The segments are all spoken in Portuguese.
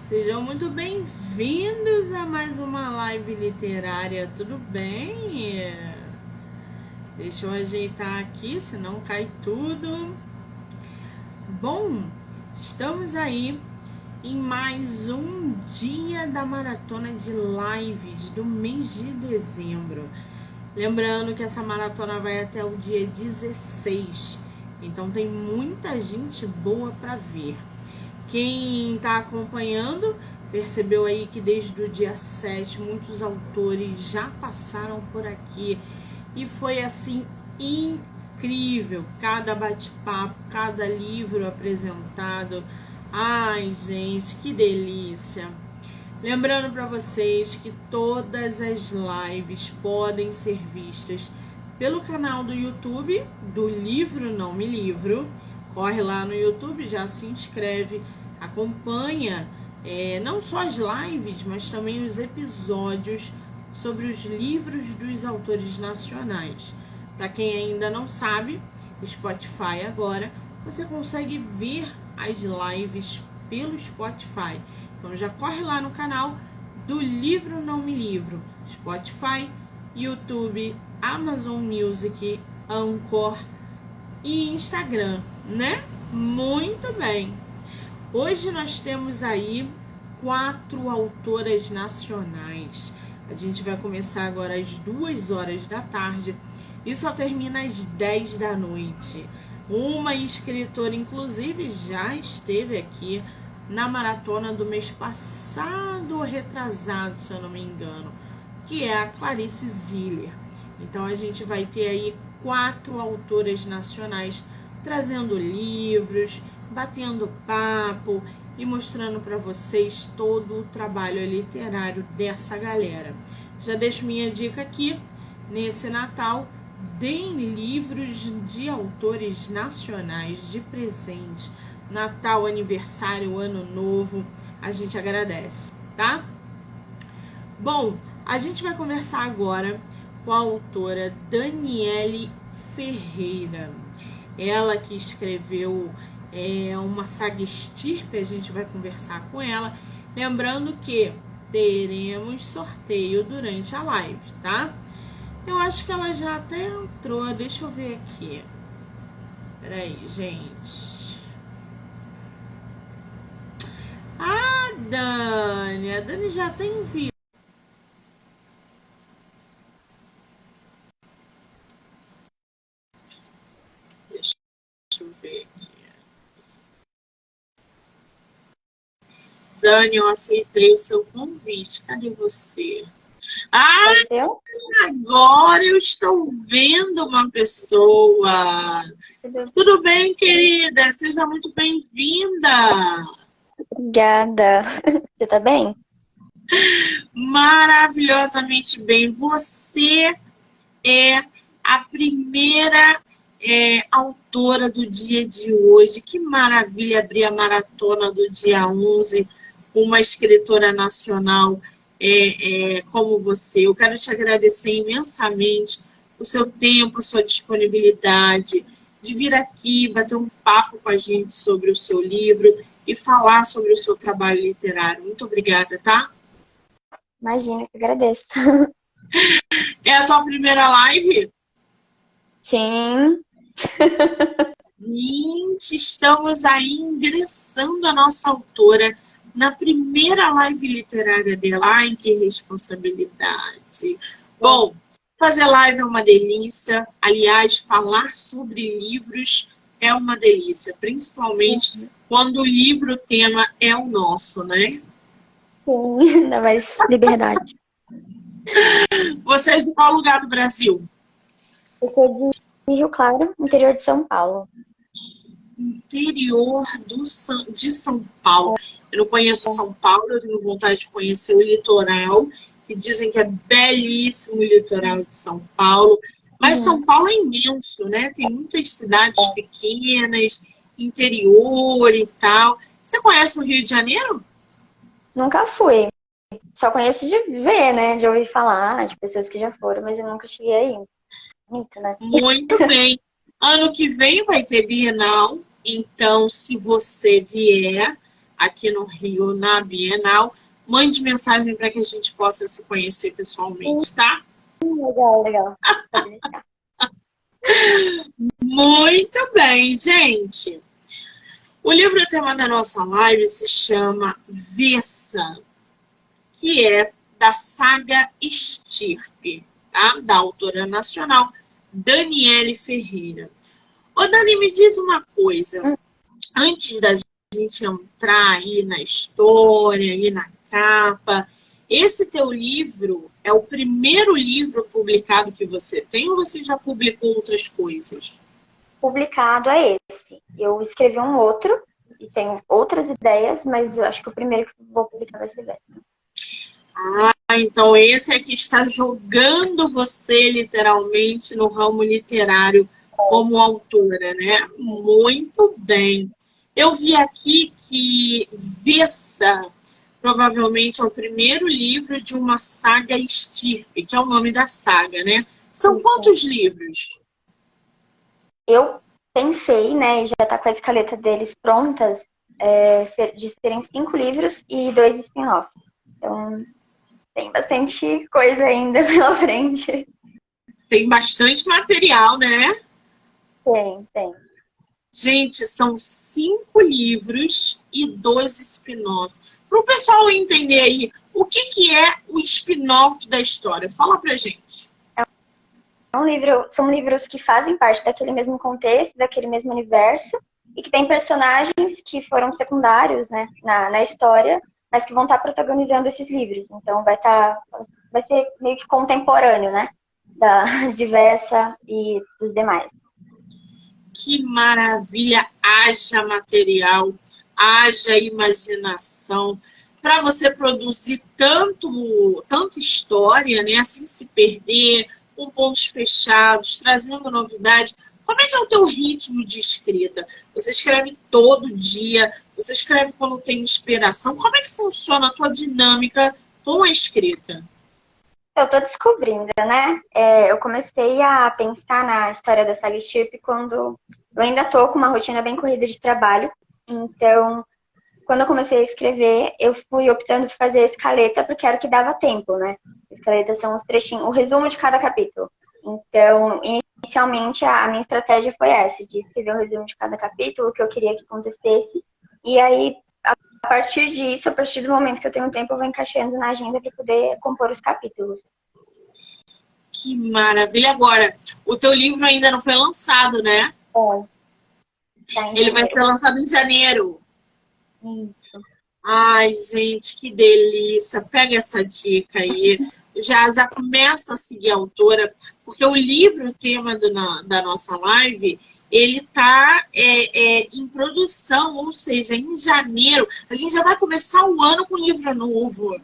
Sejam muito bem-vindos a mais uma live literária, tudo bem? Deixa eu ajeitar aqui, senão cai tudo. Bom, estamos aí em mais um dia da maratona de lives do mês de dezembro. Lembrando que essa maratona vai até o dia 16, então tem muita gente boa para ver. Quem está acompanhando percebeu aí que desde o dia 7 muitos autores já passaram por aqui e foi assim incrível, cada bate-papo, cada livro apresentado. Ai, gente, que delícia! Lembrando para vocês que todas as lives podem ser vistas pelo canal do YouTube do Livro Não Me Livro. Corre lá no YouTube, já se inscreve, acompanha não só as lives, mas também os episódios sobre os livros dos autores nacionais. Para quem ainda não sabe, Spotify agora, você consegue ver as lives pelo Spotify. Então já corre lá no canal do Livro Não Me Livro, Spotify, YouTube, Amazon Music, Anchor e Instagram, né? Muito bem. Hoje nós temos aí 4 autoras nacionais. A gente vai começar agora às 2 horas da tarde e só termina às 10 da noite. Uma escritora, inclusive, já esteve aqui na maratona do mês passado ou retrasado, se eu não me engano, que é a Clarice Ziller. Então a gente vai ter aí 4 autoras nacionais trazendo livros, batendo papo e mostrando para vocês todo o trabalho literário dessa galera. Já deixo minha dica aqui, nesse Natal, deem livros de autores nacionais de presente. Natal, aniversário, Ano Novo, a gente agradece, tá? Bom, a gente vai conversar agora com a autora Daniele Ferreira. Ela que escreveu uma saga estirpe, a gente vai conversar com ela. Lembrando que teremos sorteio durante a live, tá? Eu acho que ela já até entrou, deixa eu ver aqui. Peraí, gente. Ah, Dani, a Dani já tem vídeo. Deixa eu ver aqui. Dani, eu aceitei o seu convite. Cadê você? Ah, agora eu estou vendo uma pessoa. Tudo bem, querida? Seja muito bem-vinda. Obrigada. Você tá bem? Maravilhosamente bem. Você é a primeira autora do dia de hoje. Que maravilha abrir a maratona do dia 11 com uma escritora nacional como você. Eu quero te agradecer imensamente o seu tempo, a sua disponibilidade de vir aqui, bater um papo com a gente sobre o seu livro e falar sobre o seu trabalho literário. Muito obrigada, tá? Imagina, que agradeço. É a tua primeira live? Sim. Gente, estamos aí ingressando a nossa autora na primeira live literária dela. Ai, que responsabilidade. Bom, fazer live é uma delícia. Aliás, falar sobre livros é uma delícia, principalmente quando o livro tema é o nosso, né? Sim, ainda mais liberdade. Você é de qual lugar do Brasil? Eu sou de Rio Claro, interior de São Paulo. Interior de São Paulo. Eu não conheço São Paulo, eu tenho vontade de conhecer o litoral, que dizem que é belíssimo o litoral de São Paulo. Mas São Paulo é imenso, né? Tem muitas cidades pequenas, interior e tal. Você conhece o Rio de Janeiro? Nunca fui. Só conheço de ver, né? De ouvir falar, de pessoas que já foram, mas eu nunca cheguei aí. Muito, né? Muito bem. Ano que vem vai ter Bienal, então se você vier, aqui no Rio, na Bienal. Mande mensagem para que a gente possa se conhecer pessoalmente, tá? Legal, legal. Pode deixar. Muito bem, gente. O livro tema da nossa live se chama Vessa, que é da saga Estirpe, tá? Da autora nacional Daniele Ferreira. Ô, Dani, me diz uma coisa. Antes da gente entrar aí na história, aí na capa, esse teu livro é o primeiro livro publicado que você tem ou você já publicou outras coisas? Publicado é esse. Eu escrevi um outro e tenho outras ideias, mas eu acho que o primeiro que eu vou publicar vai ser esse. Ah, então esse é que está jogando você literalmente no ramo literário como autora, né? Muito bem. Eu vi aqui que Vessa provavelmente é o primeiro livro de uma saga Estirpe, que é o nome da saga, né? São quantos livros? Eu pensei, né, e já tá com a escaleta deles prontas, de serem 5 livros e 2 spin-offs. Então, tem bastante coisa ainda pela frente. Tem bastante material, né? Tem. Gente, são 5 livros e 2 spin-offs. Para o pessoal entender aí, o que é o spin-off da história? Fala pra gente. São livros que fazem parte daquele mesmo contexto, daquele mesmo universo, e que tem personagens que foram secundários, né, na história, mas que vão estar protagonizando esses livros. Então vai ser meio que contemporâneo, né, da Diversa e dos demais. Que maravilha! Haja material, haja imaginação para você produzir tanta história, né, sem se perder, com pontos fechados, trazendo novidade. Como é que é o teu ritmo de escrita? Você escreve todo dia? Você escreve quando tem inspiração? Como é que funciona a tua dinâmica com a escrita? Eu tô descobrindo, né? Eu comecei a pensar na história da saga Estirpe quando eu ainda tô com uma rotina bem corrida de trabalho. Então, quando eu comecei a escrever, eu fui optando por fazer a escaleta porque era o que dava tempo, né? Escaleta são os trechinhos, o resumo de cada capítulo. Então, inicialmente, a minha estratégia foi essa, de escrever o resumo de cada capítulo, o que eu queria que acontecesse. E aí, a partir disso, a partir do momento que eu tenho tempo, eu vou encaixando na agenda para poder compor os capítulos. Que maravilha! Agora, o teu livro ainda não foi lançado, né? Bom, tá Ele vai ser lançado em janeiro. Isso. Ai, gente, que delícia. Pega essa dica aí. Já começa a seguir a autora, porque o livro, tema da nossa live, ele está em produção, ou seja, em janeiro. A gente já vai começar o ano com livro novo,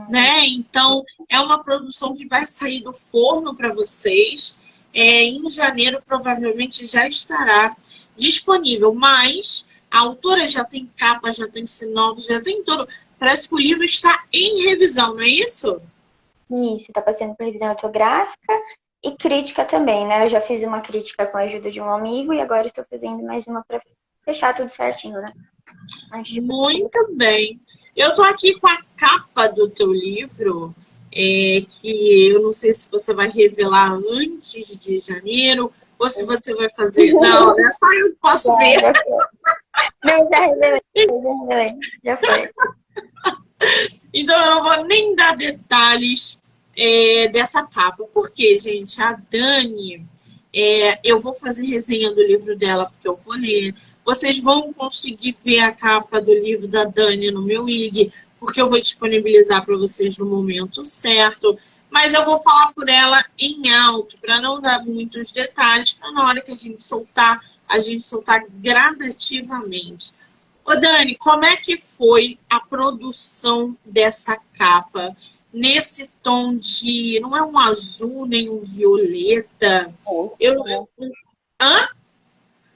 né? Então, é uma produção que vai sair do forno para vocês. Em janeiro, provavelmente, já estará disponível, mas a autora já tem capa, já tem sinopse, já tem tudo. Parece que o livro está em revisão, não é isso? Isso, está passando por revisão ortográfica e crítica também, né? Eu já fiz uma crítica com a ajuda de um amigo e agora estou fazendo mais uma para fechar tudo certinho, né? Muito bem. Eu estou aqui com a capa do teu livro, que eu não sei se você vai revelar antes de janeiro ou se você vai fazer... Não, é só eu posso ver. Não, já revelei. Já foi. Então eu não vou nem dar detalhes dessa capa. Porque, gente, a Dani, eu vou fazer resenha do livro dela, porque eu vou ler. Vocês vão conseguir ver a capa do livro da Dani no meu IG, porque eu vou disponibilizar para vocês no momento certo. Mas eu vou falar por ela em alto, para não dar muitos detalhes, para na hora que a gente soltar gradativamente. Ô Dani, como é que foi a produção dessa capa? Nesse tom de... Não é um azul, nem um violeta. Hã?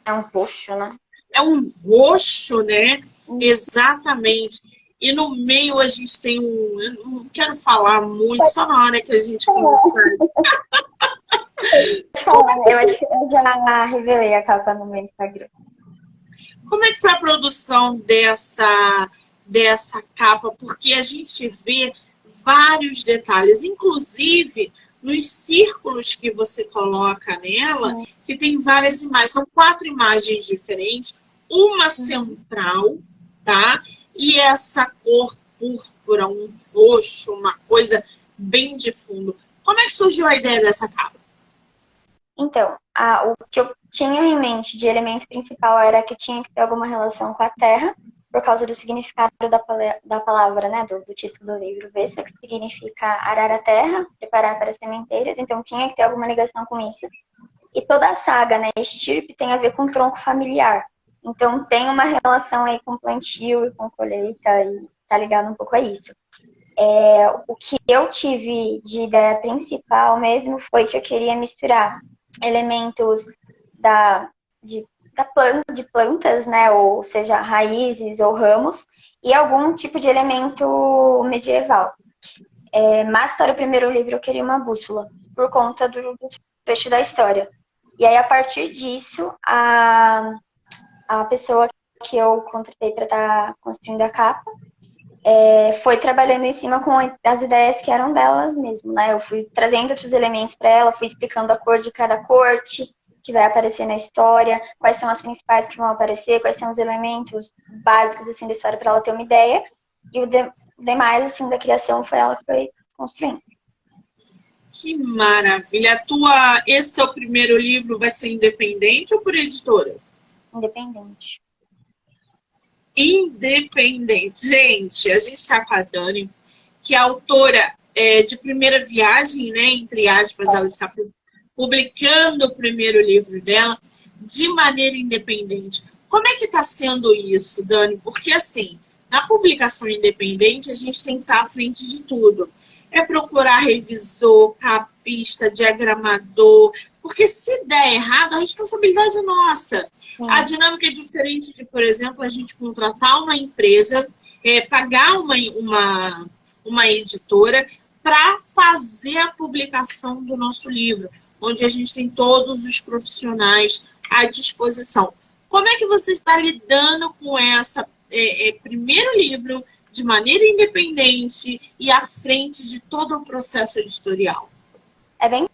É um roxo, né? É um roxo, né? Exatamente. E no meio a gente tem um... Eu não quero falar muito, só na hora que a gente começar. Eu acho que eu já revelei a capa no meu Instagram. Como é que foi a produção dessa capa, porque a gente vê vários detalhes, inclusive nos círculos que você coloca nela, que tem várias imagens, são 4 imagens diferentes, uma central, tá? E essa cor púrpura, um roxo, uma coisa bem de fundo. Como é que surgiu a ideia dessa capa? Então, o que eu tinha em mente de elemento principal era que tinha que ter alguma relação com a terra, por causa do significado da palavra, né, do título do livro, Vessa, que significa arar a terra, preparar para as sementeiras, então tinha que ter alguma ligação com isso. E toda a saga, né, estirpe, tem a ver com tronco familiar. Então tem uma relação aí com plantio e com colheita, e tá ligado um pouco a isso. O que eu tive de ideia principal mesmo foi que eu queria misturar elementos de plantas, né, ou seja, raízes ou ramos, e algum tipo de elemento medieval. Mas para o primeiro livro eu queria uma bússola, por conta do fecho da história. E aí, a partir disso, a pessoa que eu contratei para estar construindo a capa foi trabalhando em cima com as ideias que eram delas mesmo, né? Eu fui trazendo outros elementos para ela, fui explicando a cor de cada corte que vai aparecer na história, quais são as principais que vão aparecer, quais são os elementos básicos assim da história para ela ter uma ideia. E o demais assim da criação foi ela que foi construindo. Que maravilha! Esse teu primeiro livro vai ser independente ou por editora? Independente. Independente. Gente, a gente está com a Dani, que é autora de primeira viagem, né? Entre aspas, ela está publicando o primeiro livro dela de maneira independente. Como é que está sendo isso, Dani? Porque, assim, na publicação independente, a gente tem que estar à frente de tudo. É procurar revisor, capista, diagramador, porque se der errado, a responsabilidade é nossa. Sim. A dinâmica é diferente de, por exemplo, a gente contratar uma empresa, pagar uma editora para fazer a publicação do nosso livro, onde a gente tem todos os profissionais à disposição. Como é que você está lidando com essa primeiro livro de maneira independente e à frente de todo o processo editorial? É bem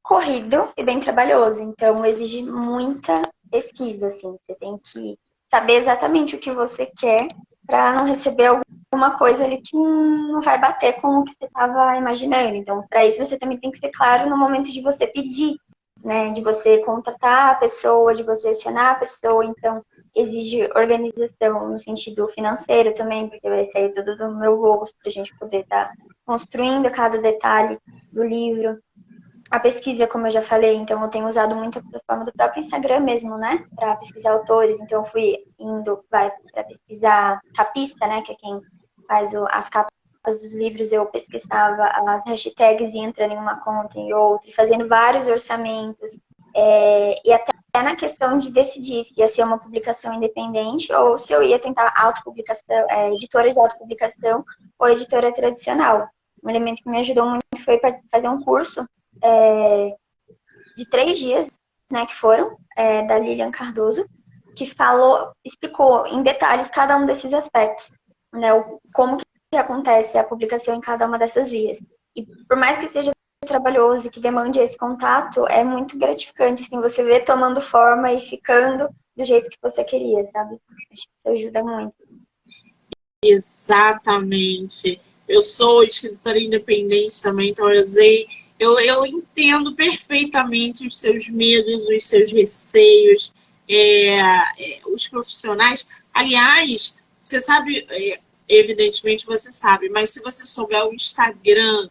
corrido e bem trabalhoso, então exige muita pesquisa, assim. Você tem que saber exatamente o que você quer para não receber alguma coisa ali que não vai bater com o que você estava imaginando. Então, para isso você também tem que ser claro no momento de você pedir, né? De você contratar a pessoa, de você acionar a pessoa. Então, exige organização no sentido financeiro também, porque vai sair tudo do meu bolso para a gente poder estar construindo cada detalhe do livro. A pesquisa, como eu já falei, então eu tenho usado muito a plataforma do próprio Instagram mesmo, né? Para pesquisar autores. Então eu fui indo para pesquisar capista, né? Que é quem faz as capas dos livros. Eu pesquisava as hashtags e entrando em uma conta e outra, e fazendo vários orçamentos. E até na questão de decidir se ia ser uma publicação independente ou se eu ia tentar autopublicação, editora de autopublicação ou editora tradicional. Um elemento que me ajudou muito foi fazer um curso de 3 dias, né, que foram, da Lilian Cardoso, que explicou em detalhes cada um desses aspectos, né, como que acontece a publicação em cada uma dessas vias. E por mais que seja trabalhoso e que demande esse contato, é muito gratificante, assim, você ver tomando forma e ficando do jeito que você queria, sabe? Acho que isso ajuda muito. Exatamente. Eu sou escritora independente também, então eu entendo perfeitamente os seus medos, os seus receios, os profissionais. Aliás, você sabe, evidentemente você sabe, mas se você souber o Instagram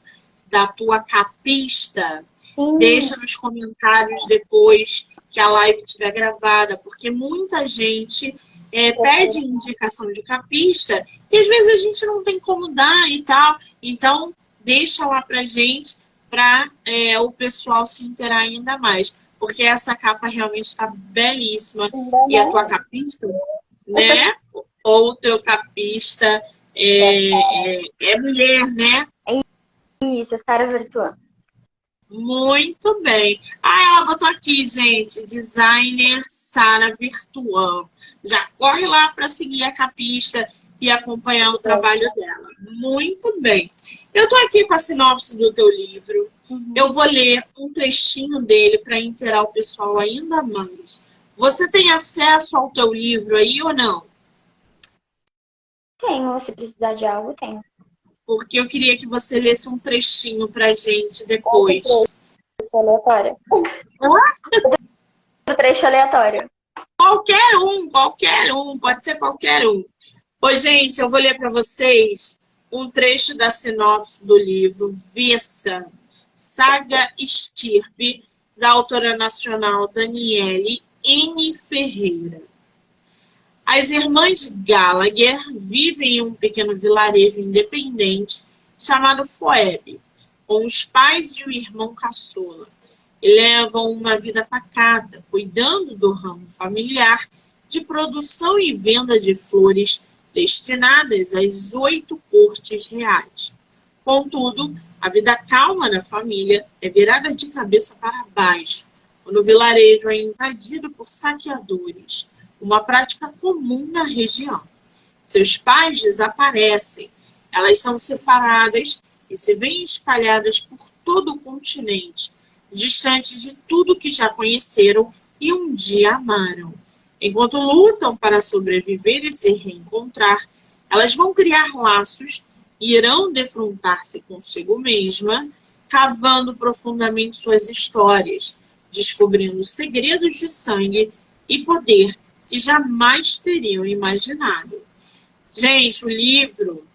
da tua capista, deixa nos comentários depois que a live estiver gravada, porque muita gente pede indicação de capista e às vezes a gente não tem como dar e tal. Então, deixa lá pra gente para o pessoal se inteirar ainda mais. Porque essa capa realmente está belíssima. E a tua capista, né? Ou o teu capista é mulher, né? Isso, Sara Virtuoso. Muito bem. Ela botou aqui, gente, designer Sara Virtuan. Já corre lá para seguir a capista. e acompanhar o trabalho dela. Muito bem. Eu estou aqui com a sinopse do teu livro. Eu vou ler um trechinho dele para inteirar o pessoal ainda mais. Você tem acesso ao teu livro aí ou não? Tenho, se precisar de algo, tenho. Porque eu queria que você lesse um trechinho pra gente depois. Trecho aleatório. Trecho aleatório. Qualquer um, pode ser qualquer um. Pois, gente, eu vou ler para vocês um trecho da sinopse do livro Vessa, Saga Estirpe, da autora nacional Daniele N. Ferreira. As irmãs Gallagher vivem em um pequeno vilarejo independente chamado Phoebe, com os pais e o irmão caçula. E levam uma vida pacata, cuidando do ramo familiar de produção e venda de flores destinadas às 8 cortes reais. Contudo, a vida calma na família é virada de cabeça para baixo, quando o vilarejo é invadido por saqueadores, uma prática comum na região. Seus pais desaparecem, elas são separadas e se veem espalhadas por todo o continente, distantes de tudo que já conheceram e um dia amaram. Enquanto lutam para sobreviver e se reencontrar, elas vão criar laços e irão defrontar-se consigo mesma, cavando profundamente suas histórias, descobrindo segredos de sangue e poder que jamais teriam imaginado. Gente, o livro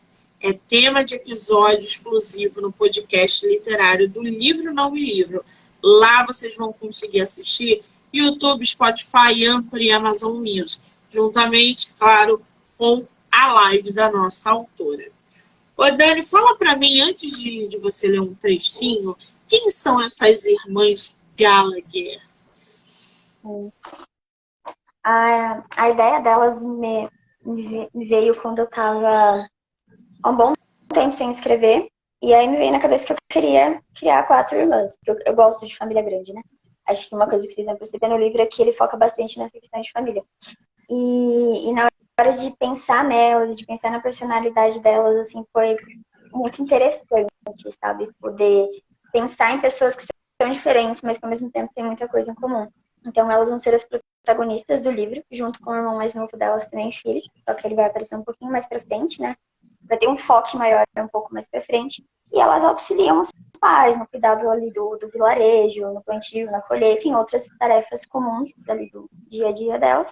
é tema de episódio exclusivo no podcast literário do Livro Não Me Livro. Lá vocês vão conseguir assistir YouTube, Spotify, Anchor e Amazon Music, juntamente, claro, com a live da nossa autora. Ô, Dani, fala para mim, antes de você ler um trechinho, quem são essas irmãs Gallagher? A ideia delas me veio quando eu estava há um bom tempo sem escrever. E aí me veio na cabeça que eu queria criar 4 irmãs. Porque eu gosto de família grande, né? Acho que uma coisa que vocês vão perceber no livro é que ele foca bastante nessa questão de família. E na hora de pensar nelas, de pensar na personalidade delas, assim, foi muito interessante, sabe? Poder pensar em pessoas que são diferentes, mas que ao mesmo tempo têm muita coisa em comum. Então elas vão ser as protagonistas do livro, junto com o irmão mais novo delas também, filho. Só que ele vai aparecer um pouquinho mais pra frente, né? Vai ter um foco maior um pouco mais pra frente. E elas auxiliam os pais no cuidado ali do vilarejo, no plantio, na colheita, em outras tarefas comuns ali do dia a dia delas.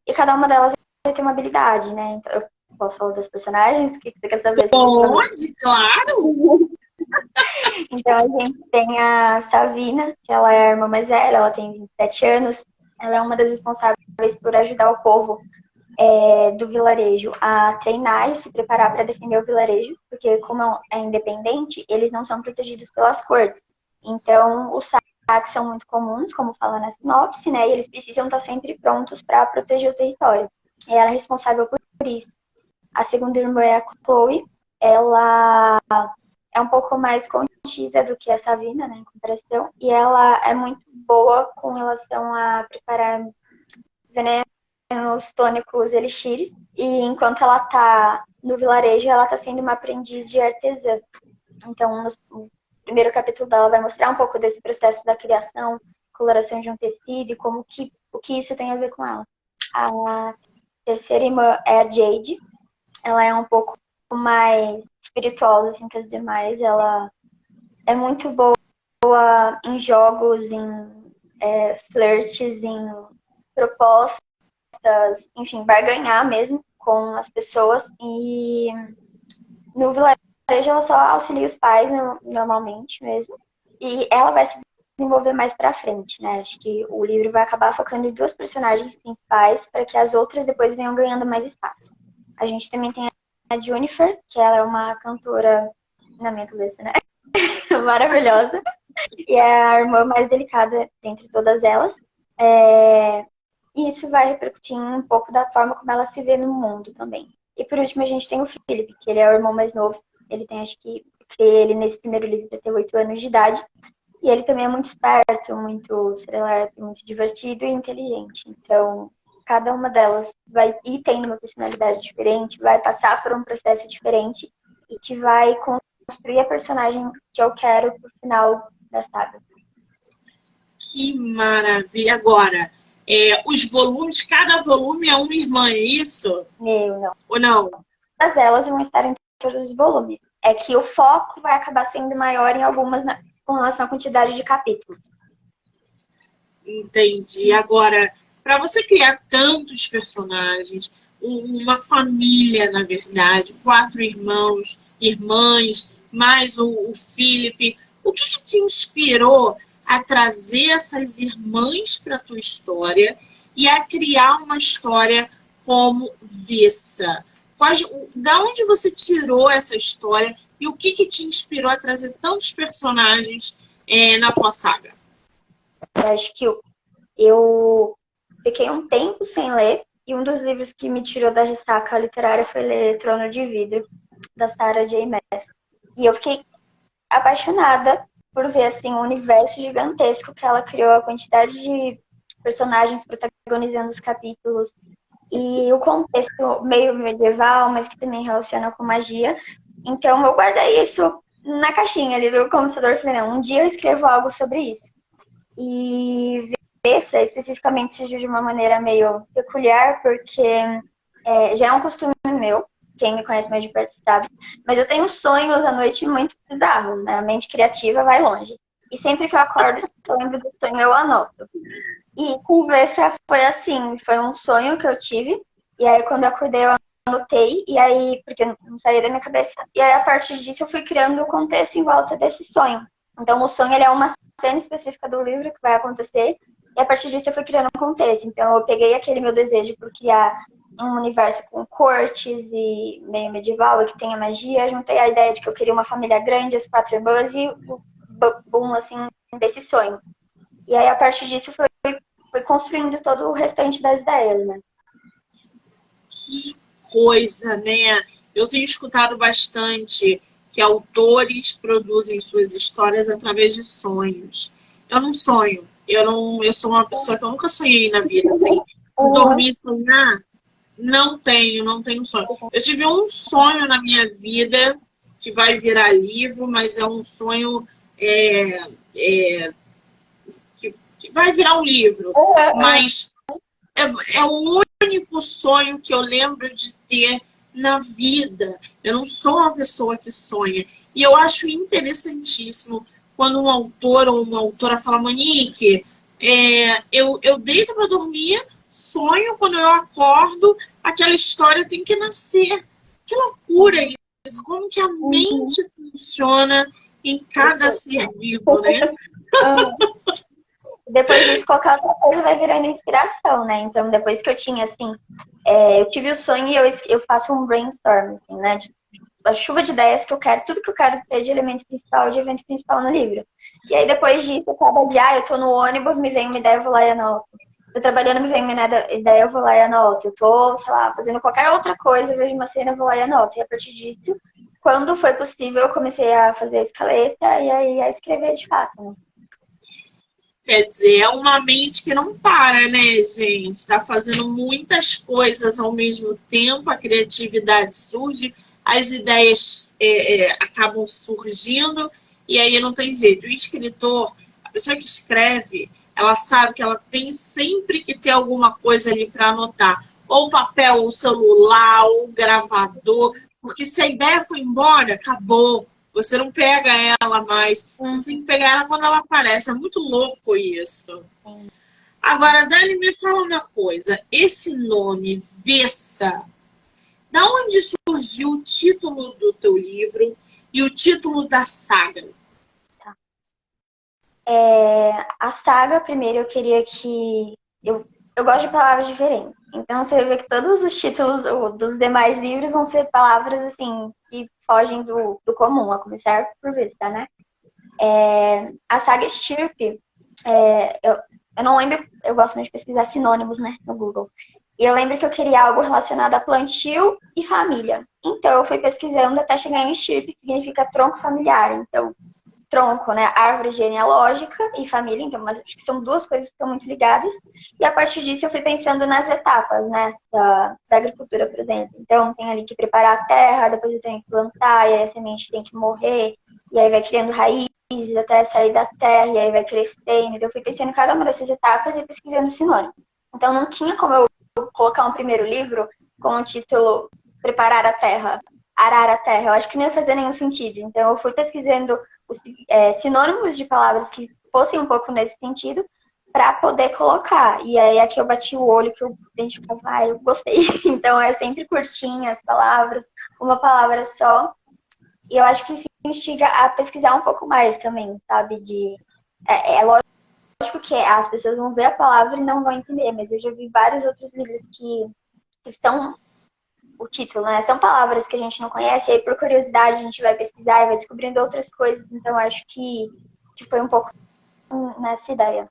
E cada uma delas vai ter uma habilidade, né? Então, eu posso falar das personagens? O que você quer saber? Pode, claro! Então, a gente tem a Savina, que ela é a irmã mais velha, ela tem 27 anos. Ela é uma das responsáveis por ajudar o povo do vilarejo a treinar e se preparar para defender o vilarejo, porque como é independente, eles não são protegidos pelas cortes. Então, os saques são muito comuns, como fala na sinopse, né? E eles precisam estar sempre prontos para proteger o território. E ela é responsável por isso. A segunda irmã é a Chloe. Ela é um pouco mais contida do que a Savina, né, em comparação. E ela é muito boa com relação a preparar venenos, tônicos, elixires. E enquanto ela tá no vilarejo, ela tá sendo uma aprendiz de artesã. Então, no primeiro capítulo dela vai mostrar um pouco desse processo da criação, coloração de um tecido e o que isso tem a ver com ela. A terceira irmã é a Jade. Ela é um pouco mais espirituosa assim, que as demais. Ela é muito boa em jogos, em flirts, em propostas, enfim, barganhar mesmo com as pessoas. E no vilarejo ela só auxilia os pais normalmente mesmo. E ela vai se desenvolver mais pra frente, né? Acho que o livro vai acabar focando em 2 personagens principais para que as outras depois venham ganhando mais espaço. A gente também tem a Jennifer, que ela é uma cantora, na minha cabeça, né? Maravilhosa. E é a irmã mais delicada dentre todas elas. E isso vai repercutir um pouco da forma como ela se vê no mundo também. E por último, a gente tem o Philip, que ele é o irmão mais novo. Ele tem, acho que, porque ele nesse primeiro livro vai ter 8 anos de idade. E ele também é muito esperto, muito serelepe, muito divertido e inteligente. Então, cada uma delas vai ir tendo uma personalidade diferente, vai passar por um processo diferente e que vai construir a personagem que eu quero pro final da saga. Que maravilha! Agora, os volumes, cada volume é uma irmã, é isso? Não. Ou não? Todas elas vão estar em todos os volumes. É que o foco vai acabar sendo maior em algumas com relação à quantidade de capítulos. Entendi. Agora, para você criar tantos personagens, uma família, na verdade, 4 irmãos, irmãs, mais o Philip, o que te inspirou a trazer essas irmãs para a tua história e a criar uma história como Vista? Da onde você tirou essa história e o que te inspirou a trazer tantos personagens na tua saga? Eu acho que eu fiquei um tempo sem ler e um dos livros que me tirou da ressaca literária foi ler Trono de Vidro, da Sarah J. Maas. E eu fiquei apaixonada por ver assim, um universo gigantesco que ela criou, a quantidade de personagens protagonizando os capítulos e o contexto meio medieval, mas que também relaciona com magia. Então eu guardei isso na caixinha ali do computador. Falei, não, um dia eu escrevo algo sobre isso. E essa especificamente surgiu de uma maneira meio peculiar, porque já é um costume meu, quem me conhece mais de perto sabe, mas eu tenho sonhos à noite muito bizarros, né? A mente criativa vai longe. E sempre que eu acordo, se eu lembro do sonho, eu anoto. E com Vessa foi assim, foi um sonho que eu tive, e aí quando eu acordei eu anotei, e aí, porque não saía da minha cabeça, e aí a partir disso eu fui criando o contexto em volta desse sonho. Então o sonho ele é uma cena específica do livro que vai acontecer, e a partir disso eu fui criando um contexto. Então eu peguei aquele meu desejo por criar um universo com cortes e meio medieval, que tenha magia, juntei a ideia de que eu queria uma família grande, as 4 irmãs, e o boom, assim, desse sonho. E aí a partir disso foi construindo todo o restante das ideias, né? Que coisa, né? Eu tenho escutado bastante que autores produzem suas histórias através de sonhos. Eu não sonho. Eu sou uma pessoa que eu nunca sonhei na vida, assim. Dormir e sonhar, não tenho sonho. Eu tive um sonho na minha vida que vai virar livro, mas é um sonho que vai virar um livro. Mas é o único sonho que eu lembro de ter na vida. Eu não sou uma pessoa que sonha. E eu acho interessantíssimo quando um autor ou uma autora fala, Monique, eu deito para dormir, sonho, quando eu acordo, aquela história tem que nascer. Que loucura isso! Como que a mente funciona em cada ser vivo, né? Depois disso, qualquer outra coisa vai virando inspiração, né? Então, depois que eu tinha, assim, eu tive o sonho e eu faço um brainstorm, assim, né? A chuva de ideias que eu quero, tudo que eu quero ter de elemento principal, de evento principal no livro. E aí, depois disso, cada dia, eu tô no ônibus, me vem uma ideia, eu vou lá e anoto. Tô trabalhando, me vem uma ideia, eu vou lá e anoto. Eu tô, sei lá, fazendo qualquer outra coisa, eu vejo uma cena, eu vou lá e anoto. E a partir disso, quando foi possível, eu comecei a fazer a escaleta e aí a escrever de fato, né? Quer dizer, é uma mente que não para, né, gente? Está fazendo muitas coisas ao mesmo tempo, a criatividade surge, as ideias acabam surgindo, e aí não tem jeito. O escritor, a pessoa que escreve, ela sabe que ela tem sempre que ter alguma coisa ali para anotar. Ou o papel, ou o celular, ou o gravador, porque se a ideia foi embora, acabou. Você não pega ela mais. Você tem que pegar ela quando ela aparece. É muito louco isso. Agora, Dani, me fala uma coisa. Esse nome, Vessa, da onde surgiu o título do teu livro e o título da saga? Tá. A saga, primeiro, eu queria que... Eu gosto de palavras diferentes. Então, você vai ver que todos os títulos dos demais livros vão ser palavras, assim, que fogem do comum, a começar por Vista, né? A saga Estirpe, eu não lembro, eu gosto muito de pesquisar sinônimos, né, no Google. E eu lembro que eu queria algo relacionado a plantio e família. Então, eu fui pesquisando até chegar em Estirpe, que significa tronco familiar. Então, tronco, né? Árvore genealógica e família, então mas acho que são duas coisas que estão muito ligadas. E a partir disso eu fui pensando nas etapas, né? Da agricultura, por exemplo. Então tem ali que preparar a terra, depois eu tenho que plantar, e aí a semente tem que morrer, e aí vai criando raízes até sair da terra, e aí vai crescendo. Então eu fui pensando em cada uma dessas etapas e pesquisando sinônimos. Então não tinha como eu colocar um primeiro livro com o título Preparar a Terra, Arar a Terra. Eu acho que não ia fazer nenhum sentido. Então eu fui pesquisando os sinônimos de palavras que fossem um pouco nesse sentido para poder colocar. E aí aqui eu bati o olho que eu identificava, eu gostei. Então eu sempre curtinha as palavras, uma palavra só. E eu acho que isso instiga a pesquisar um pouco mais também, sabe? É lógico que as pessoas vão ver a palavra e não vão entender, mas eu já vi vários outros livros que estão, o título, né? São palavras que a gente não conhece, e aí por curiosidade a gente vai pesquisar e vai descobrindo outras coisas, então eu acho que foi um pouco nessa ideia.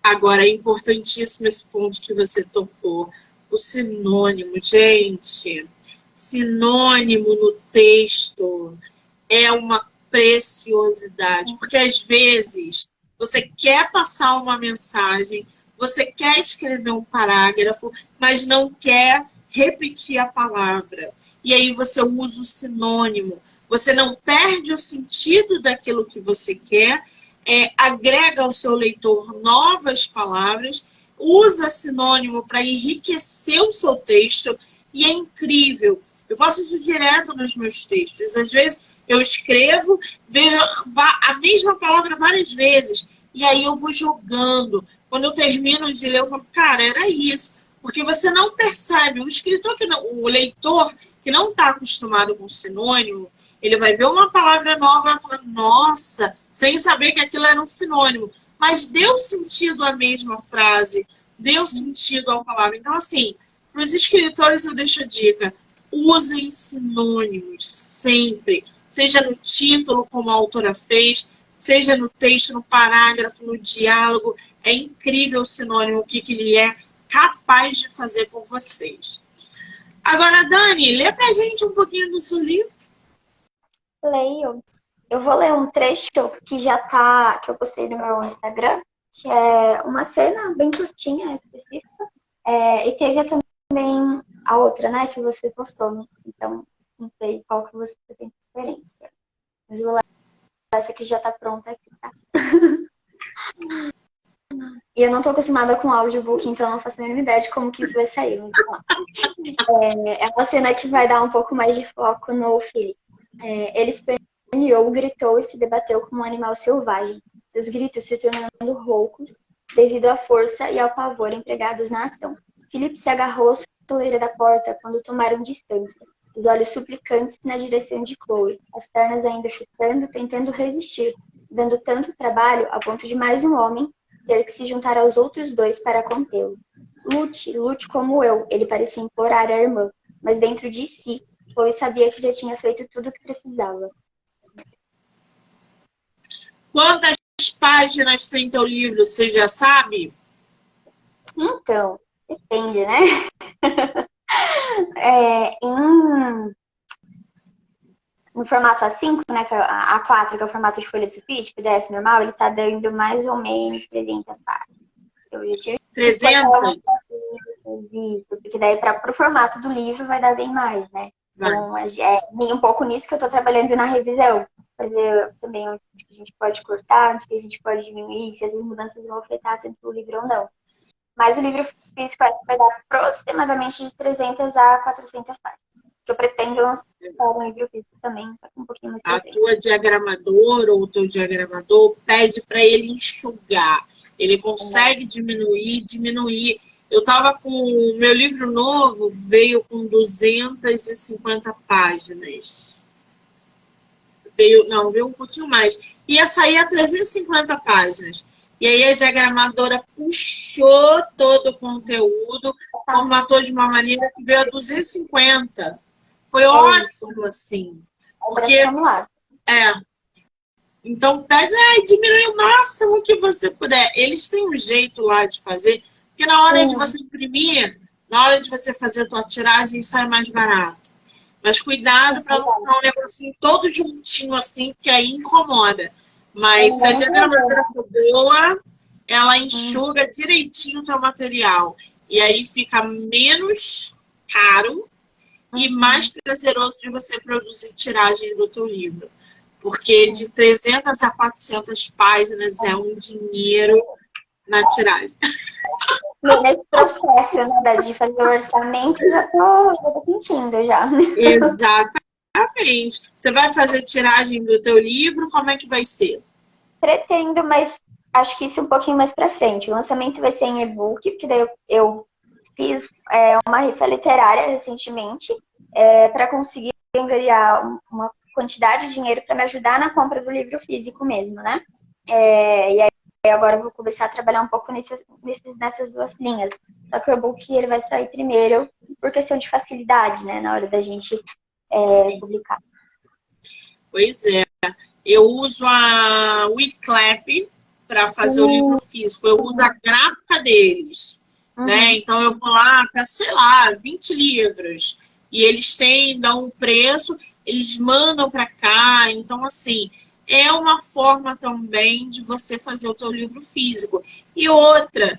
Agora, é importantíssimo esse ponto que você tocou. O sinônimo, gente. Sinônimo no texto é uma preciosidade. Porque, às vezes, você quer passar uma mensagem, você quer escrever um parágrafo, mas não quer repetir a palavra. E aí você usa o sinônimo. Você não perde o sentido daquilo que você quer, agrega ao seu leitor novas palavras, usa sinônimo para enriquecer o seu texto, e é incrível. Eu faço isso direto nos meus textos. Às vezes eu escrevo, vejo a mesma palavra várias vezes, e aí eu vou jogando. Quando eu termino de ler, eu falo, cara, era isso. Porque você não percebe, o leitor que não está acostumado com sinônimo, ele vai ver uma palavra nova e vai falar, nossa, sem saber que aquilo era um sinônimo. Mas deu sentido à mesma frase, deu sentido à palavra. Então, assim, para os escritores eu deixo a dica, usem sinônimos sempre. Seja no título, como a autora fez, seja no texto, no parágrafo, no diálogo. É incrível o sinônimo, o que ele é capaz de fazer por vocês. Agora, Dani, lê pra gente um pouquinho do seu livro. Leio. Eu vou ler um trecho que que eu postei no meu Instagram, que é uma cena bem curtinha, específica. E teve também a outra, né, que você postou. Então, não sei qual que você tem preferência. Mas eu vou ler essa que já tá pronta aqui, tá? E eu não tô acostumada com audiobook, então não faço a mínima ideia de como que isso vai sair. Mas, é uma cena que vai dar um pouco mais de foco no Philip. Ele esperneou, gritou e se debateu como um animal selvagem. Seus gritos se tornando roucos devido à força e ao pavor empregados na ação. Philip se agarrou à soleira da porta quando tomaram distância, os olhos suplicantes na direção de Chloe, as pernas ainda chutando, tentando resistir, dando tanto trabalho a ponto de mais um homem ter que se juntar aos outros dois para contê-lo. Lute, lute como eu, ele parecia implorar à irmã, mas dentro de si, Chloe sabia que já tinha feito tudo o que precisava. Quantas páginas tem teu livro, você já sabe? Então, depende, né? No formato A5, né, que é A4, que é o formato de folha de sulfite, PDF normal, ele tá dando mais ou menos 300 páginas. Eu já tive 300? Porque daí pro formato do livro vai dar bem mais, né? Então, é um pouco nisso que eu tô trabalhando na revisão. Para ver também onde a gente pode cortar, onde a gente pode diminuir, se essas mudanças vão afetar tanto o livro ou não. Mas o livro físico vai dar aproximadamente de 300 a 400 páginas. Que eu pretendo lançar um livro físico também, só com um pouquinho mais a tua diagramadora ou o teu diagramador pede para ele enxugar. Ele consegue diminuir. Eu estava com o meu livro novo, veio com 250 páginas. Veio um pouquinho mais. Ia sair a 350 páginas. E aí a diagramadora puxou todo o conteúdo, formatou de uma maneira que veio a 250. Foi ótimo, assim. Porque, então, pede, diminui o máximo que você puder. Eles têm um jeito lá de fazer, porque na hora de você imprimir, na hora de você fazer a tua tiragem, sai mais barato. Mas cuidado para não ficar um negocinho todo juntinho assim, porque aí incomoda. Mas se a diagramadeira for boa, ela enxuga direitinho o teu material. E aí fica menos caro e mais prazeroso de você produzir tiragem do teu livro. Porque de 300 a 400 páginas é um dinheiro na tiragem. Nesse processo, né, de fazer o orçamento, já tô sentindo já. Exatamente. Você vai fazer tiragem do teu livro, como é que vai ser? Pretendo, mas acho que isso um pouquinho mais pra frente. O lançamento vai ser em e-book, porque daí eu fiz uma rifa literária recentemente para conseguir angariar uma quantidade de dinheiro para me ajudar na compra do livro físico mesmo, né? E aí agora eu vou começar a trabalhar um pouco nessas duas linhas. Só que o e-book ele vai sair primeiro por questão de facilidade, né? Na hora da gente publicar. Pois é. Eu uso a Wiclap para fazer o livro físico. Eu uso a gráfica deles. Né? Então eu vou lá, peço, sei lá, 20 livros. E eles dão um preço, eles mandam para cá. Então, assim, é uma forma também de você fazer o teu livro físico. E outra,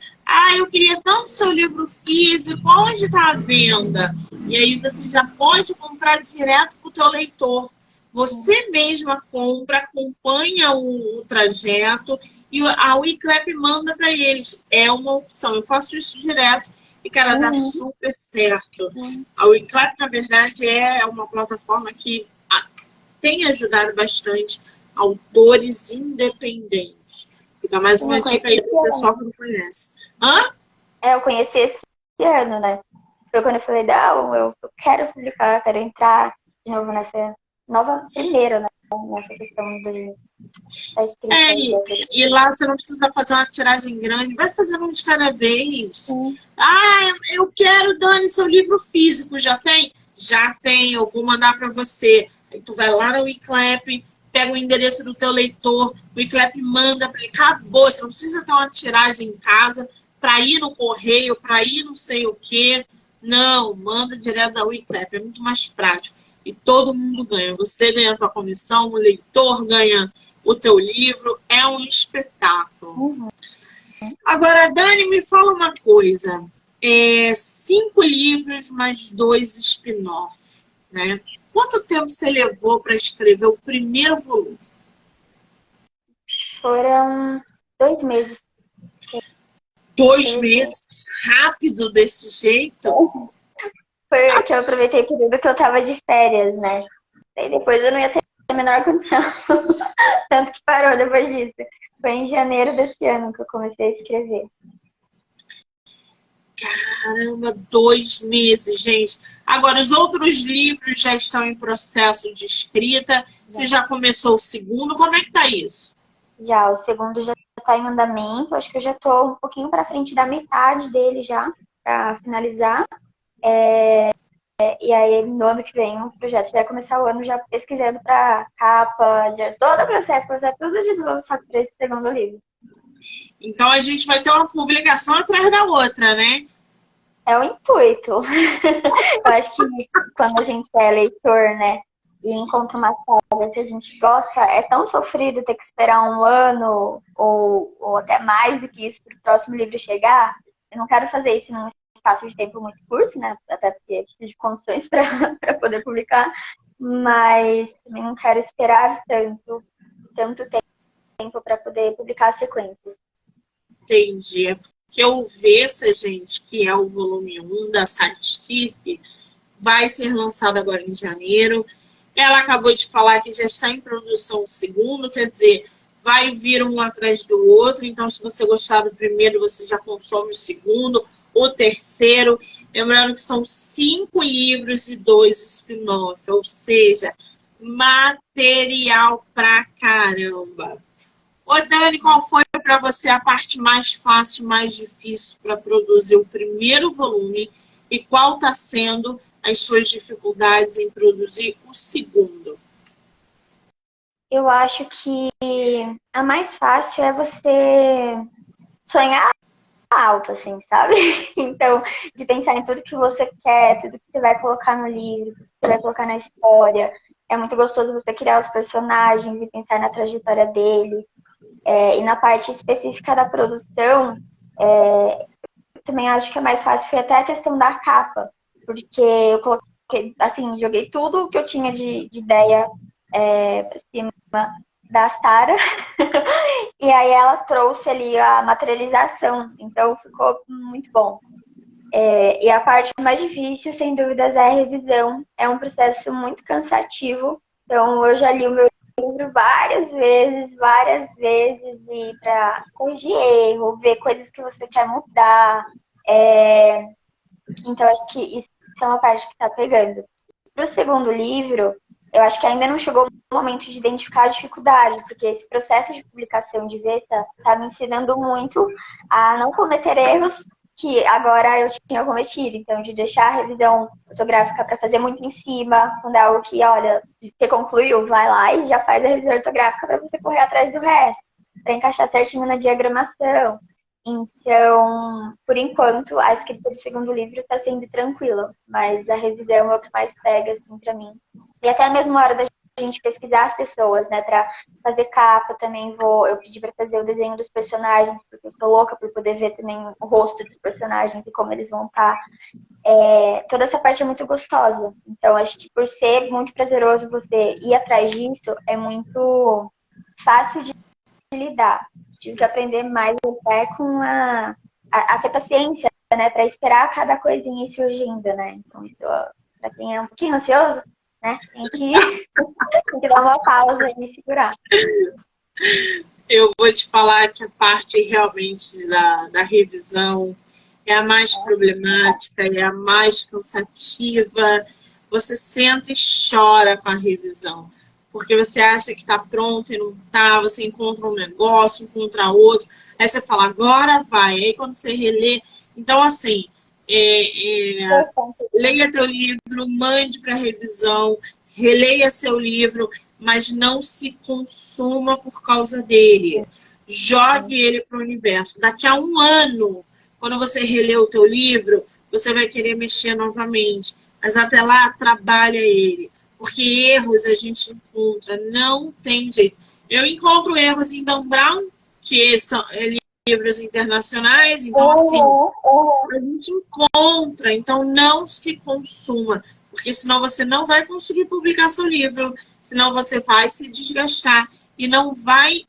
eu queria tanto seu livro físico, onde está a venda? E aí você já pode comprar direto para o teu leitor. Você mesma compra, acompanha o trajeto e a Wiclap manda para eles. É uma opção. Eu faço isso direto e, cara, dá super certo. A Wiclap, na verdade, é uma plataforma que tem ajudado bastante autores independentes. Fica mais uma dica aí para o pessoal que não conhece. Hã? Eu conheci esse ano, né? Foi quando eu falei, não, eu quero publicar, quero entrar de novo nessa nova primeira, né? Nessa questão da escrita. E lá você não precisa fazer uma tiragem grande, vai fazendo um de cada vez. Eu quero, Dani, seu livro físico, já tem? Já tem, eu vou mandar para você. Aí tu vai lá no Wiclap, pega o endereço do teu leitor, o Wiclap manda para ele, acabou, você não precisa ter uma tiragem em casa para ir no correio, para ir não sei o quê. Não, manda direto da Wiclap, é muito mais prático. E todo mundo ganha. Você ganha a tua comissão, o leitor ganha o teu livro. É um espetáculo. Agora, Dani, me fala uma coisa. 5 livros mais 2 spin-off, né? Quanto tempo você levou para escrever o primeiro volume? Foram 2 meses. 2 meses? Rápido desse jeito? Foi que eu aproveitei o período que eu tava de férias, né? E depois eu não ia ter a menor condição. Tanto que parou depois disso. Foi em janeiro desse ano que eu comecei a escrever. Caramba, 2 meses, gente. Agora, os outros livros já estão em processo de escrita. Você já começou o segundo? Como é que tá isso? Já, o segundo já está em andamento. Acho que eu já estou um pouquinho para frente da metade dele já, para finalizar. E aí, no ano que vem, o projeto vai começar o ano já pesquisando para capa, de todo o processo, fazer tudo de novo, só que para esse segundo livro. Então, a gente vai ter uma publicação atrás da outra, né? É o intuito. Eu acho que quando a gente é leitor, né, e encontra uma saga que a gente gosta, é tão sofrido ter que esperar um ano ou até mais do que isso para o próximo livro chegar. Eu não quero fazer isso num espaço de tempo muito curto, né? Até porque preciso de condições para poder publicar, mas também não quero esperar tanto tempo para poder publicar as sequências. Entendi. Porque o Vessa, gente, que é o volume 1 da Sidestep, vai ser lançado agora em janeiro. Ela acabou de falar que já está em produção o segundo, quer dizer, vai vir um atrás do outro. Então, se você gostar do primeiro, você já consome o segundo, o terceiro. Lembrando que são 5 livros e 2 spin-off, ou seja, material pra caramba. Ô, Dani, qual foi para você a parte mais fácil, mais difícil para produzir o primeiro volume e qual está sendo as suas dificuldades em produzir o segundo? Eu acho que a mais fácil é você sonhar alto, assim, sabe? Então, de pensar em tudo que você quer, tudo que você vai colocar no livro, tudo que você vai colocar na história. É muito gostoso você criar os personagens e pensar na trajetória deles. E na parte específica da produção, eu também acho que é mais fácil foi até a questão da capa, porque eu coloquei, assim, joguei tudo que eu tinha de ideia pra cima da Sara, e aí ela trouxe ali a materialização, então ficou muito bom. E a parte mais difícil, sem dúvidas, é a revisão. É um processo muito cansativo, então eu já li o meu livro várias vezes, e para corrigir erro, ver coisas que você quer mudar. Então, acho que isso é uma parte que está pegando. Para o segundo livro, eu acho que ainda não chegou o momento de identificar a dificuldade, porque esse processo de publicação de Vesta está me ensinando muito a não cometer erros que agora eu tinha cometido. Então, de deixar a revisão ortográfica para fazer muito em cima, quando é algo que, olha, você concluiu, vai lá e já faz a revisão ortográfica para você correr atrás do resto, para encaixar certinho na diagramação. Então, por enquanto, a escrita do segundo livro está sendo tranquila, mas a revisão é o que mais pega, assim, para mim. E até a mesma hora da gente pesquisar as pessoas, né, para fazer capa, eu pedi para fazer o desenho dos personagens, porque eu tô louca por poder ver também o rosto dos personagens e como eles vão estar. Toda essa parte é muito gostosa. Então, acho que por ser muito prazeroso você ir atrás disso, é muito fácil de lidar. Tive que aprender mais até com a ter paciência, né, para esperar cada coisinha ir surgindo, né? Então, para quem é um pouquinho ansioso, né, tem que dar uma pausa e segurar. Eu vou te falar que a parte realmente da revisão é a mais problemática, é a mais cansativa. Você senta e chora com a revisão, porque você acha que está pronto e não está, você encontra um negócio, encontra outro, aí você fala, agora vai. Aí quando você relê... Então, assim, leia teu livro, mande para revisão, releia seu livro, mas não se consuma por causa dele. Jogue ele para o universo. Daqui a um ano, quando você reler o teu livro, você vai querer mexer novamente. Mas até lá, trabalha ele. Porque erros a gente encontra, não tem jeito. Eu encontro erros em Dan Brown, que são livros internacionais, então assim, a gente encontra, então não se consuma, porque senão você não vai conseguir publicar seu livro, senão você vai se desgastar e não vai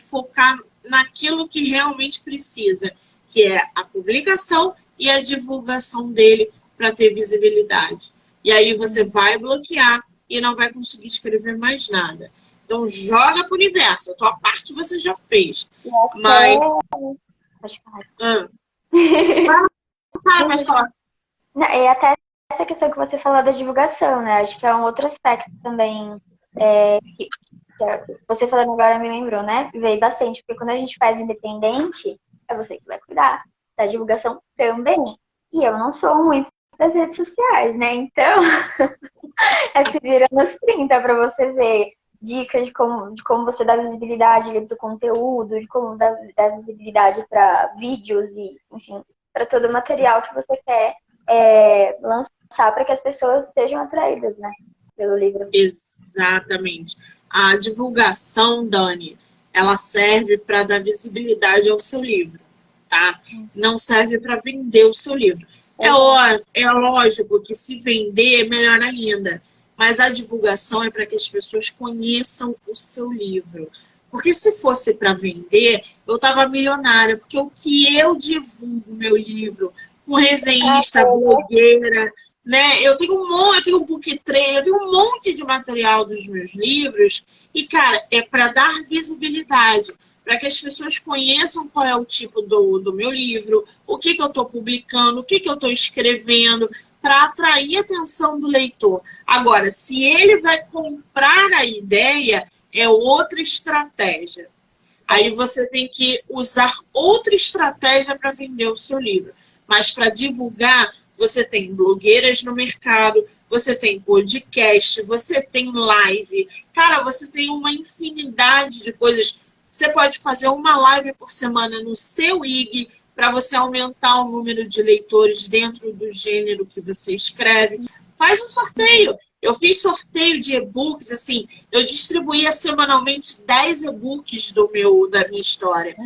focar naquilo que realmente precisa, que é a publicação e a divulgação dele para ter visibilidade. E aí você vai bloquear e não vai conseguir escrever mais nada. Então joga para o universo. A tua parte você já fez. Mas... Pode falar. Pode falar. E até essa questão que você falou da divulgação, né? Acho que é um outro aspecto também que você falando agora me lembrou, né? Veio bastante, porque quando a gente faz independente, é você que vai cuidar da divulgação também. E eu não sou muito das redes sociais, né? Então, se vira nos 30 para você ver dicas de como você dá visibilidade para o conteúdo, de como dá visibilidade para vídeos e, enfim, para todo o material que você quer lançar para que as pessoas sejam atraídas, né, pelo livro. Exatamente. A divulgação, Dani, ela serve para dar visibilidade ao seu livro, tá? Não serve para vender o seu livro. É lógico que se vender, melhor ainda. Mas a divulgação é para que as pessoas conheçam o seu livro. Porque se fosse para vender, eu estava milionária. Porque o que eu divulgo meu livro com resenhista, blogueira, né? Eu tenho um book trailer, eu tenho um monte de material dos meus livros. E, cara, é para dar visibilidade. Para que as pessoas conheçam qual é o tipo do meu livro, o que eu estou publicando, o que eu estou escrevendo, para atrair a atenção do leitor. Agora, se ele vai comprar a ideia, é outra estratégia. Aí você tem que usar outra estratégia para vender o seu livro. Mas para divulgar, você tem blogueiras no mercado, você tem podcast, você tem live. Cara, você tem uma infinidade de coisas. Você pode fazer uma live por semana no seu IG, para você aumentar o número de leitores dentro do gênero que você escreve. Faz um sorteio. Eu fiz sorteio de e-books, assim, eu distribuía semanalmente 10 e-books da minha história,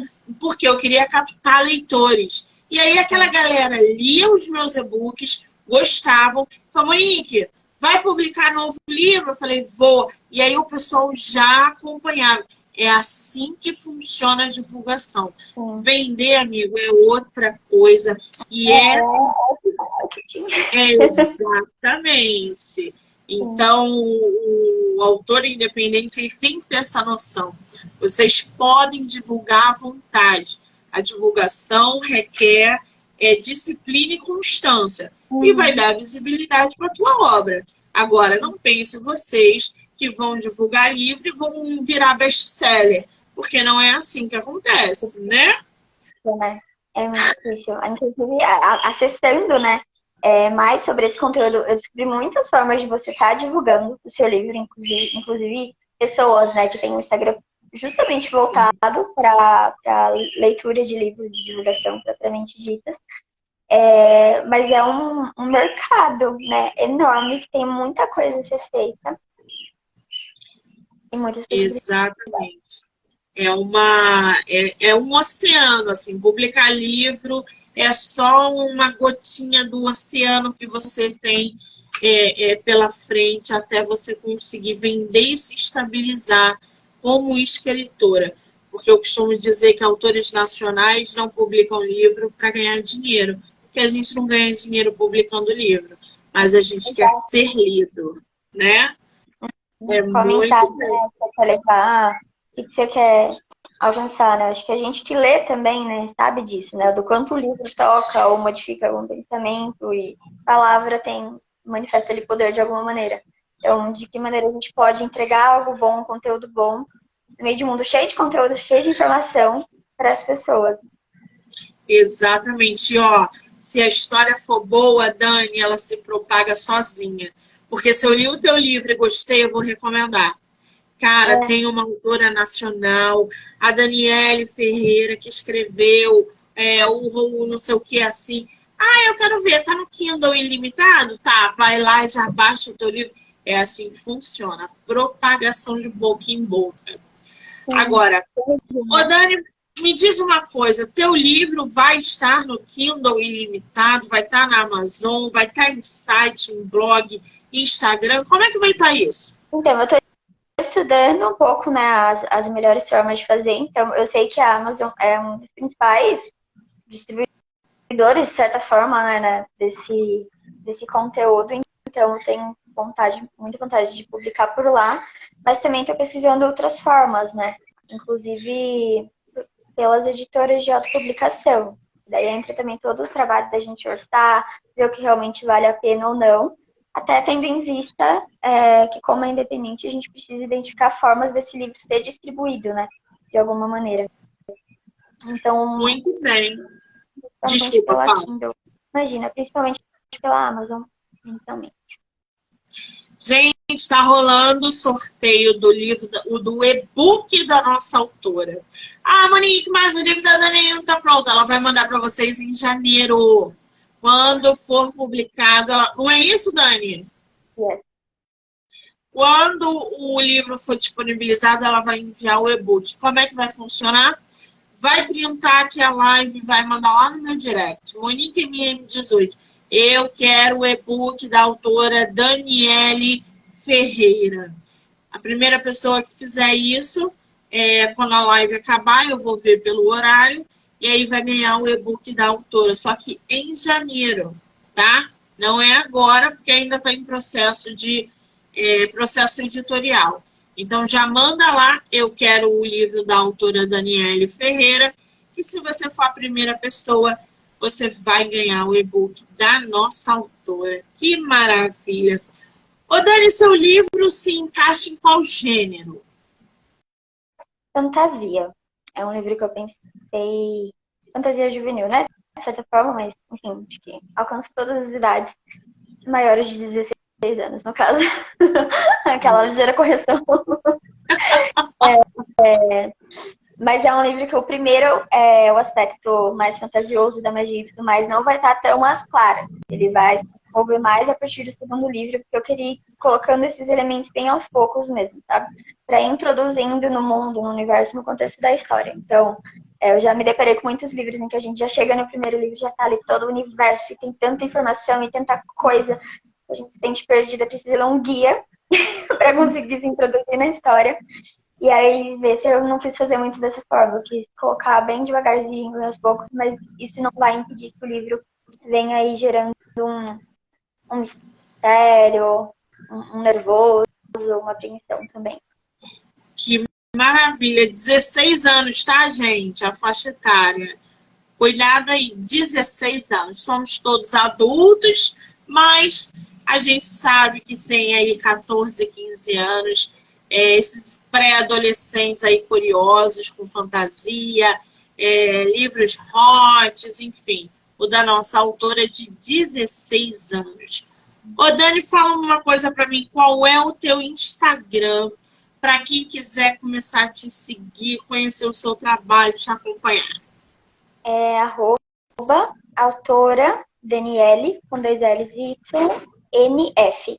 porque eu queria captar leitores. E aí aquela galera lia os meus e-books, gostavam, falou, Monique, vai publicar novo livro? Eu falei, vou. E aí o pessoal já acompanhava. É assim que funciona a divulgação. Vender, amigo, é outra coisa. E exatamente. Então, o autor independente ele tem que ter essa noção. Vocês podem divulgar à vontade. A divulgação requer disciplina e constância. E vai dar visibilidade para a tua obra. Agora, não pense vocês que vão divulgar livro e vão virar best-seller. Porque não é assim que acontece, né? É muito difícil. Inclusive, acessando, né? Mais sobre esse conteúdo, eu descobri muitas formas de você estar divulgando o seu livro, inclusive pessoas, né, que têm um Instagram justamente voltado para leitura de livros de divulgação propriamente ditas. Mas é um mercado, né, enorme, que tem muita coisa a ser feita. E muitas possibilidades. Exatamente. É um oceano, assim, publicar livro é só uma gotinha do oceano que você tem pela frente até você conseguir vender e se estabilizar como escritora. Porque eu costumo dizer que autores nacionais não publicam livro para ganhar dinheiro, porque a gente não ganha dinheiro publicando livro, mas a gente quer ser lido, né? Qual a mensagem que você quer levar? O que você quer alcançar, né? Acho que a gente que lê também, né, sabe disso, né? Do quanto o livro toca ou modifica algum pensamento e palavra manifesta ali poder de alguma maneira. Então, de que maneira a gente pode entregar algo bom, um conteúdo bom, no meio de um mundo cheio de conteúdo, cheio de informação para as pessoas. Exatamente. Ó, se a história for boa, Dani, ela se propaga sozinha. Porque se eu li o teu livro e gostei, eu vou recomendar. Cara, tem uma autora nacional, a Daniele Ferreira, que escreveu o não sei o que assim. Ah, eu quero ver, tá no Kindle ilimitado? Tá, vai lá e já baixa o teu livro. É assim que funciona. Propagação de boca em boca. Agora, ô Dani, me diz uma coisa, teu livro vai estar no Kindle ilimitado, vai estar na Amazon, vai estar em site, em blog, Instagram, como é que vai estar isso? Então, eu estou estudando um pouco, né, as melhores formas de fazer. Então, eu sei que a Amazon é um dos principais distribuidores, de certa forma, né, desse conteúdo. Então, eu tenho muita vontade de publicar por lá, mas também estou pesquisando outras formas, né? Inclusive pelas editoras de autopublicação. Daí entra também todo o trabalho da gente orçar, ver o que realmente vale a pena ou não. Até tendo em vista que, como é independente, a gente precisa identificar formas desse livro ser distribuído, né? De alguma maneira. Então, muito bem. Desculpa, pela fala. Kindle. Imagina, principalmente pela Amazon, inicialmente. Gente, está rolando o sorteio do livro, do e-book da nossa autora. Ah, Monique, mas o livro da Dani não está pronto. Ela vai mandar para vocês em janeiro. Quando for publicado. Não é isso, Dani? Yes. Quando o livro for disponibilizado, ela vai enviar o e-book. Como é que vai funcionar? Vai printar aqui a live e vai mandar lá no meu direct. Monique MM18. Eu quero o e-book da autora Daniele Ferreira. A primeira pessoa que fizer isso, quando a live acabar, eu vou ver pelo horário, e aí vai ganhar o e-book da autora. Só que em janeiro, tá? Não é agora, porque ainda está em processo editorial. Então já manda lá, eu quero o livro da autora Daniele Ferreira, e se você for a primeira pessoa, você vai ganhar o e-book da nossa autora. Que maravilha! Ô Dani, seu livro se encaixa em qual gênero? Fantasia. É um livro que eu pensei... Fantasia juvenil, né? De certa forma, mas, enfim, acho que alcança todas as idades maiores de 16 anos, no caso. Aquela ligeira correção. Mas é um livro que o primeiro, o aspecto mais fantasioso da magia e tudo mais, não vai estar tão às claras. Ele vai se desenvolver mais a partir do segundo livro, porque eu queria ir colocando esses elementos bem aos poucos mesmo, sabe? Para ir introduzindo no mundo, no universo, no contexto da história. Então, eu já me deparei com muitos livros em que a gente já chega no primeiro livro, já tá ali todo o universo, e tem tanta informação e tanta coisa, a gente se sente perdida, precisa ler um guia para conseguir se introduzir na história. E aí, ver se eu não quis fazer muito dessa forma. Eu quis colocar bem devagarzinho, aos poucos, mas isso não vai impedir que o livro venha aí gerando um mistério, um nervoso, uma apreensão também. Que maravilha! 16 anos, tá, gente? A faixa etária. Cuidado aí, 16 anos. Somos todos adultos, mas a gente sabe que tem aí 14, 15 anos, esses pré-adolescentes aí curiosos, com fantasia, livros hots, enfim. O da nossa autora é de 16 anos. Ô, Dani, fala uma coisa para mim. Qual é o teu Instagram? Para quem quiser começar a te seguir, conhecer o seu trabalho, te acompanhar. É autora Daniele, com 2 L's e Y, NF.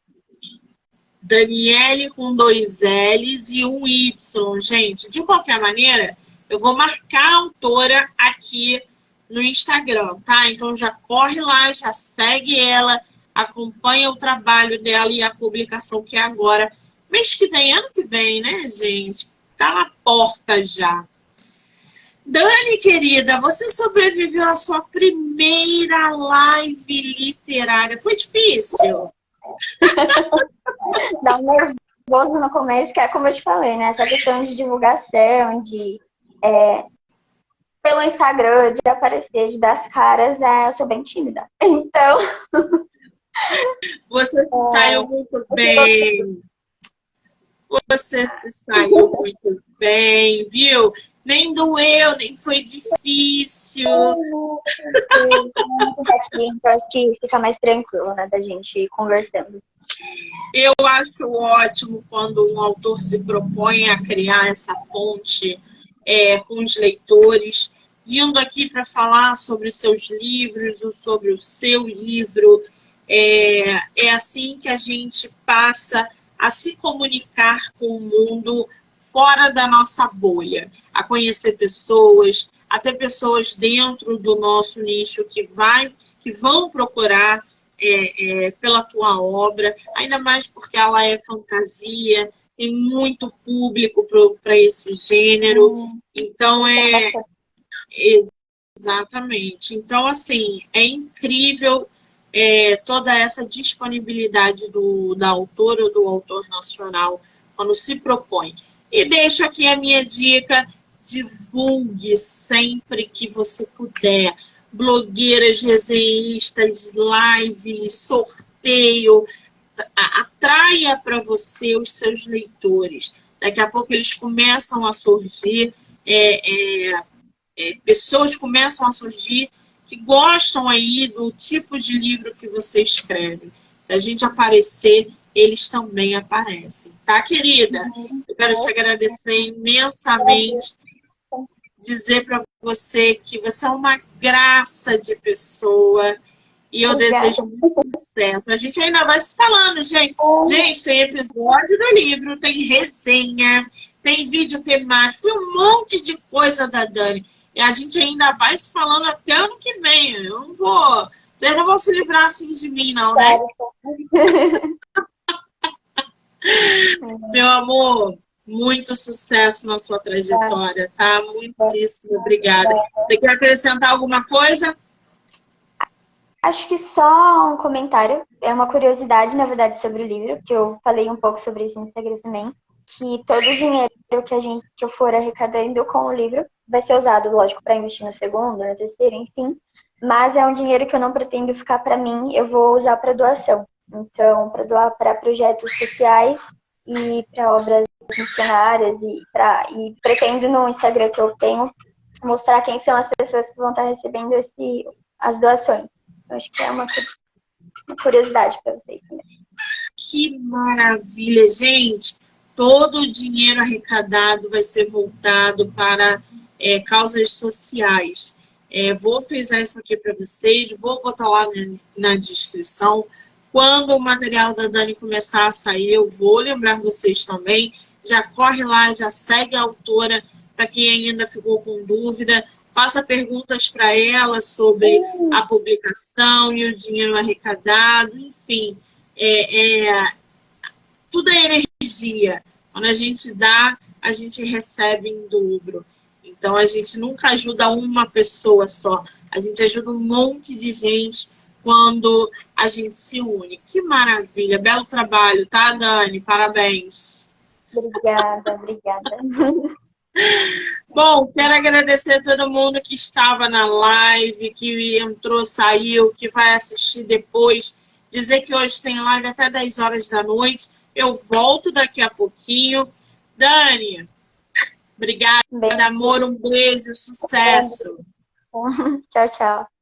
Daniele com 2 L's e um Y, gente. De qualquer maneira, eu vou marcar a autora aqui no Instagram, tá? Então já corre lá, já segue ela, acompanha o trabalho dela e a publicação que é agora. Mês que vem, ano que vem, né, gente? Tá na porta já. Dani, querida, você sobreviveu à sua primeira live literária. Foi difícil? Dá um nervoso no começo, que é como eu te falei, né? Essa questão de divulgação, pelo Instagram, de aparecer, de dar as caras, eu sou bem tímida. Então... Você se saiu muito bem. Você se saiu muito bem, viu? Nem doeu, nem foi difícil. Então, acho que fica mais tranquilo, né, da gente ir conversando. Eu acho ótimo quando um autor se propõe a criar essa ponte com os leitores, vindo aqui para falar sobre os seus livros, ou sobre o seu livro. É assim que a gente passa a se comunicar com o mundo fora da nossa bolha, a conhecer pessoas, até pessoas dentro do nosso nicho que vão procurar pela tua obra, ainda mais porque ela é fantasia, tem muito público para esse gênero, então exatamente. Então, assim, é incrível toda essa disponibilidade da autora ou do autor nacional quando se propõe. E deixo aqui a minha dica: divulgue sempre que você puder. Blogueiras, resenhistas, lives, sorteio, atraia para você os seus leitores. Daqui a pouco eles começam a surgir, pessoas começam a surgir que gostam aí do tipo de livro que você escreve. Se a gente aparecer, eles também aparecem. Tá, querida? Eu quero te agradecer imensamente, dizer para você que você é uma graça de pessoa e eu desejo muito sucesso. A gente ainda vai se falando, gente. Gente, tem episódio do livro, tem resenha, tem vídeo temático, tem um monte de coisa da Dani. E a gente ainda vai se falando até ano que vem. Eu não vou... Vocês não vão se livrar assim de mim, não, né? Meu amor, muito sucesso na sua trajetória, tá? Muitíssimo obrigada. Você quer acrescentar alguma coisa? Acho que só um comentário. É uma curiosidade, na verdade, sobre o livro, que eu falei um pouco sobre isso no Instagram também, que todo o dinheiro que eu for arrecadando com o livro vai ser usado, lógico, para investir no segundo, no terceiro, enfim. Mas é um dinheiro que eu não pretendo ficar para mim, eu vou usar para doação. Então, para doar para projetos sociais e para obras missionárias e pretendo no Instagram que eu tenho mostrar quem são as pessoas que vão estar recebendo as doações. Eu acho que é uma curiosidade para vocês também. Que maravilha, gente! todo o dinheiro arrecadado vai ser voltado para causas sociais. Vou frisar isso aqui para vocês, vou botar lá na descrição. Quando o material da Dani começar a sair, eu vou lembrar vocês também. Já corre lá, já segue a autora, para quem ainda ficou com dúvida. Faça perguntas para ela sobre a publicação e o dinheiro arrecadado, enfim. Tudo é energia. Quando a gente dá, a gente recebe em dobro. Então, a gente nunca ajuda uma pessoa só. A gente ajuda um monte de gente quando a gente se une. Que maravilha. Belo trabalho, tá, Dani? Parabéns. Obrigada, obrigada. Bom, quero agradecer a todo mundo que estava na live, que entrou, saiu, que vai assistir depois. Dizer que hoje tem live até 10 horas da noite. Eu volto daqui a pouquinho. Dani, obrigada, amor. Um beijo, sucesso. Tchau, tchau.